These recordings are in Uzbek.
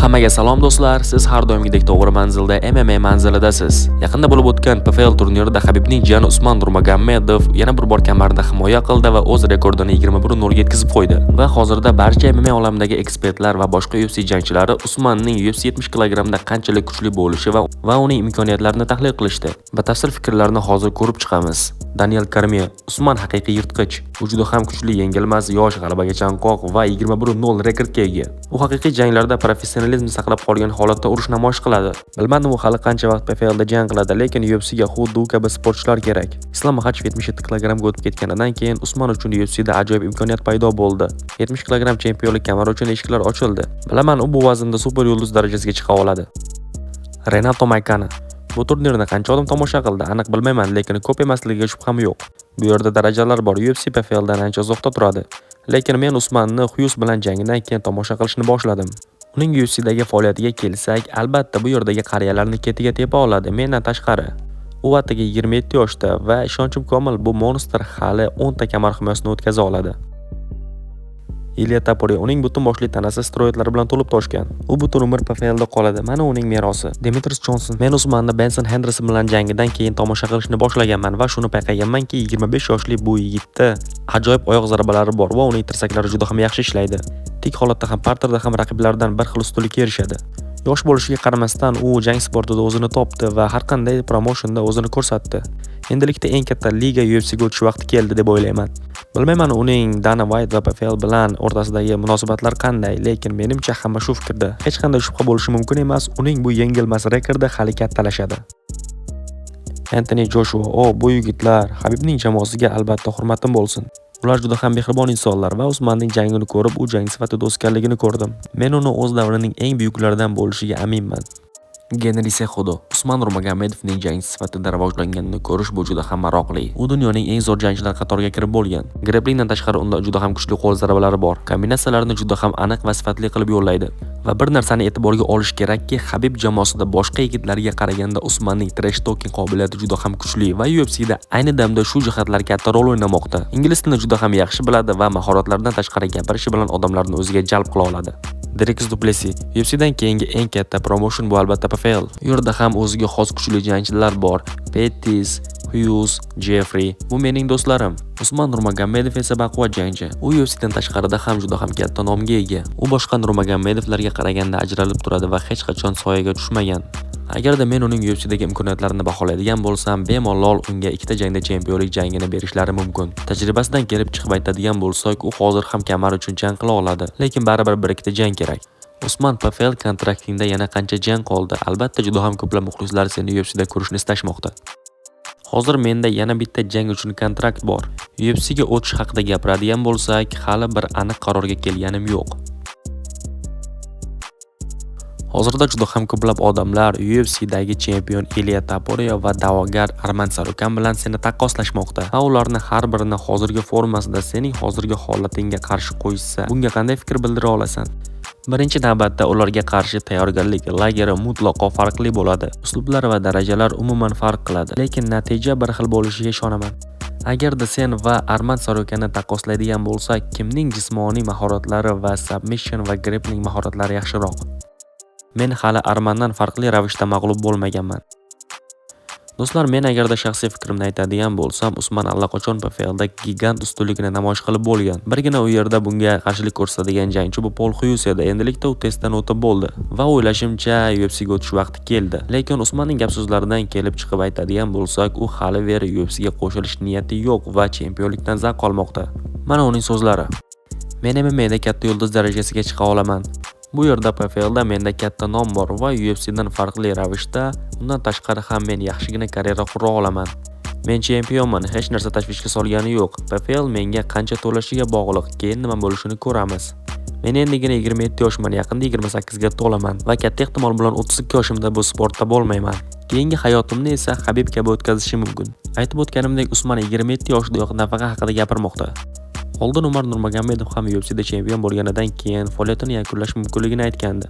Hammaga salom do'stlar, siz har doimgidek to'g'ri manzilda MMA manzilidasiz. Yaqinda bo'lib o'tgan PFL turnirida Habibning jiyani Usman Nurmagomedov yana bir bor kamarda himoya qildi va o'z rekordini 21-0 yetkazib qo'ydi. Va hozirda barcha MMA olamidagi ekspertlar va boshqa UFC jangchilari Usmanning UFC 70 kg da qanchalik kuchli bo'lishi va uning imkoniyatlarini tahlil qilishdi. Batafsil fikrlarni hozir ko'rib chiqamiz. Daniel Cormier: Usman haqiqiy yirtqich. U juda ham kuchli, yengilmas, yosh, g'alabaga chanqoq va 21-0 rekordga ega. U haqiqiy janglarda professionalizmni saqlab qolgan holatda urush namoyish qiladi. Bilmadim u hali qancha vaqt PFLda jang qiladi, lekin UFCga xuddi u kabi sportchilar kerak. Islom Makhachev 77 kg ga o'tib ketganidan keyin Usman uchun UFCda ajoyib imkoniyat paydo bo'ldi. 70 kg chempionlik kamari uchun eshiklar ochildi. Bilaman, u bu vaznda super yulduz darajasiga chiqa oladi. Renato Moicano: bu turnirni qancha odam tomosha qildi, aniq bilmayman, lekin ko'p emasligiga shubham yo'q. Bu yerda darajalar bor. UFC PFLdan ancha uzoqda turadi. Lekin men Usmanni Hughes bilan jangidan keyin tomosha qilishni boshladim. Uning UFCdagi faoliyatiga kelsak, albatta bu yerdagi qariyalarni ketiga tepa oladi, mendan tashqari. U atigi 27 yoshda va ishonchim komil, bu monster hali 10 ta kamar himoyasini o'tkaza oladi. Ilya Topuria: uning butun boshli tanasi steroidlar bilan to'lib toshgan. U butun umr PFLda qoladi. Mana uning merosi. Demetrius Johnson: men Usmanni Benson Henderson bilan jangidan keyin tomosha qilishni boshlaganman va shuni payqaganmanki, 25 yoshli bu yigitda ajoyib oyoq zarbalari bor va uning tirsaklari juda ham yaxshi ishlaydi. Tik holatda ham parterda ham raqiblaridan bir xil ustunlikka erishadi. Yosh bo'lishiga qaramasdan u jang sportida o'zini topdi va har qanday promotionda o'zini ko'rsatdi. Endilikda eng katta liga UFCga o'tish vaqti keldi deb o'ylayman. Bilmayman uning Dana White va PFL bilan o'rtasidagi munosabatlar qanday, lekin menimcha hamma shu fikrda. Hech qanday shubha bo'lishi mumkin emas, uning bu yengilmas rekordi hali kattalashadi. Anthony Joshua: bu yigitlar, Habibning jamoasiga albatta hurmatim bo'lsin. Ular juda ham mehribon insonlar va Usmanning jangini ko'rib, u jang sifatida o'sganligini ko'rdim. Men uni o'z davrining eng buyuklaridan bo'lishiga aminman. Genri Cejudo: Usman Nurmagomedovning jang sifatida rivojlanganini ko'rish bu juda ham maroqli. U dunyoning eng zo'r jangchilar qatoriga kirib bo'lgan. Grapplingdan tashqari unda juda ham kuchli qo'l zarbalari bor. Kombinatsiyalarni juda ham aniq va sifatli qilib yo'llaydi. Va bir narsani e'tiborga olish kerakki, Habib jamoasida boshqa yigitlarga qaraganda Usmanning trash talking qobiliyati juda ham kuchli va UFCda ayni damda shu jihatlar katta rol o'ynamoqda. Ingliz tilini juda ham yaxshi biladi va mahoratlaridan tashqari gapirishi bilan odamlarni o'ziga jalb qila oladi. Dricus Du Plessis: UFCdan keyingi eng katta promotion bu albatta PFL. U yerda ham o'ziga xos kuchli jangchilar bor. Pettis, Hughes, Jeffrey bu mening do'stlarim. Usman Nurmagomedov esa baquvvat jangchi. U UFCdan tashqarida ham juda ham katta nomga ega. U boshqa Nurmagomedovlarga qaraganda ajralib turadi va hech qachon soyaga tushmagan. Agarda men uning UFCdagi imkoniyatlarini baholaydigan bo'lsam, bemalol unga ikkita jangda chempionlik jangini berishlari mumkin. Tajribasidan kelib chiqib aytadigan bo'lsak, u hozir ham kamar uchun jang qila oladi, lekin baribir bir ikkita jang kerak. Usman, PFL kontraktingda yana qancha jang qoldi? Albatta juda ham ko'plab muxlislar seni UFCda ko'rishni istashmoqda. Hozir menda yana bitta jang uchun kontrakt bor. UFCga o'tish haqida gapiradigan bo'lsak, hali bir aniq qarorga kelganim yo'q. Hozirda juda ham ko'plab odamlar UFCdagi chempion Ilya Topuria va da'vogar Arman Sarukan bilan seni taqqoslashmoqda. Va ularni har birini hozirgi formasida sening hozirgi holatingga qarshi qo'yishsa, bunga qanday fikr bildira olasan? Birinchi navbatda ularga qarshi tayyorgarlik lageri mutlaqo farqli bo'ladi. Uslublar va darajalar umuman farq qiladi, lekin natija bir xil bo'lishiga ishonaman. Agarda sen va Arman Sarukanni taqqoslaydigan bo'lsak, kimning jismoniy mahoratlari va submission va grappling mahoratlari yaxshiroq? Men hali Armandan farqli ravishda mag'lub bo'lmaganman. Do'stlar, men agarda shaxsiy fikrimni aytadigan bo'lsam, Usman allaqachon PFLda gigant ustunlikni namoyish qilib bo'lgan. Birgina u yerda bunga qarshilik ko'rsatadigan jangchi bu Paul Hughes edi. Endilikda u testdan o'tib bo'ldi va o'ylashimcha UFCga o'tish vaqti keldi. Lekin Usmanning gap so'zlaridan kelib chiqib aytadigan bo'lsak, u hali veri UFCga qo'shilish niyati yo'q va chempionlikdan zavq olmoqda. Mana uning so'zlari: men MMAda katta yulduz darajasiga chiqa olaman. Bu yerda PFLda menda katta nom bor va UFCdan farqli ravishda, undan tashqari ham men yaxshigina karyera qura olaman. Men chempionman, hech narsa tashvishga solgani yo'q. PFL menga qancha to'lashiga bog'liq, keyin nima bo'lishini ko'ramiz. Men endigina 27 yoshman, yaqinda 28 ga to'laman va katta ehtimol bilan 32 yoshimda bu sportda bo'lmayman. Keyingi hayotimni esa Habib kabi o'tkazishim mumkin. Aytib o'tganimdek, Usman 27 yoshdayoq nafaqa haqida gapirmoqda. Oldin Umar Nurmagomedov ham UFCda chempion bo'lganidan keyin faoliyatini yakunlash mumkinligini aytgandi.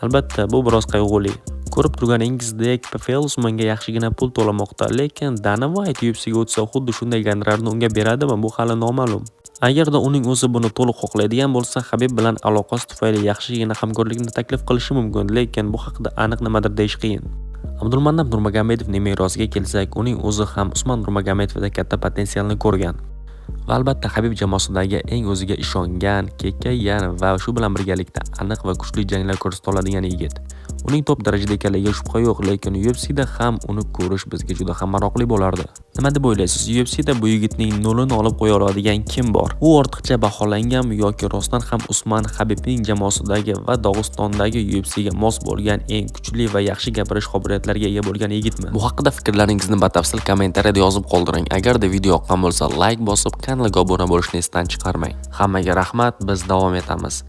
Albatta, bu biroz qayg'uli. Ko'rib turganingizdek, PFL Usmanga yaxshigina pul to'lamoqda, lekin Dana White UFCga o'tsa xuddi shunday gonorarni unga beradimi? Bu hali noma'lum. Agarda uning o'zi buni to'liq xohlaydigan bo'lsa, Habib bilan aloqasi tufayli yaxshigina hamkorlikni taklif qilishi mumkin, lekin bu haqida aniq nimadir deyish qiyin. Abdulmanap Nurmagomedovning merosiga kelsak, uning o'zi ham Usmon Nurmagomedovda katta potensialni ko'rgan. Va albatta Habib jamoasidagi eng o'ziga ishongan, kekkaygan va shu bilan birgalikda aniq va kuchli janglar ko'rsata oladigan yigit. Uning top darajada ekanligiga shubha yo'q, lekin UFC'da ham uni ko'rish bizga juda ham maroqli bo'lardi. Nima deb o'ylaysiz? UFC'da bu yigitning nolini olib qo'ya oladigan kim bor? U ortiqcha baholanganmi yoki rostdan ham Usman Habibning jamoasidagi va Dog'istondagi UFC'ga mos bo'lgan eng kuchli va yaxshi gapirish qobiliyatlariga ega bo'lgan yigitmi? Bu haqida fikrlaringizni batafsil kommentariyada yozib qoldiring. Agarda video yoqqan bo'lsa, like bosib, kanalga obuna bo'lishni esdan chiqarmang. Hammaga rahmat, biz davom etamiz.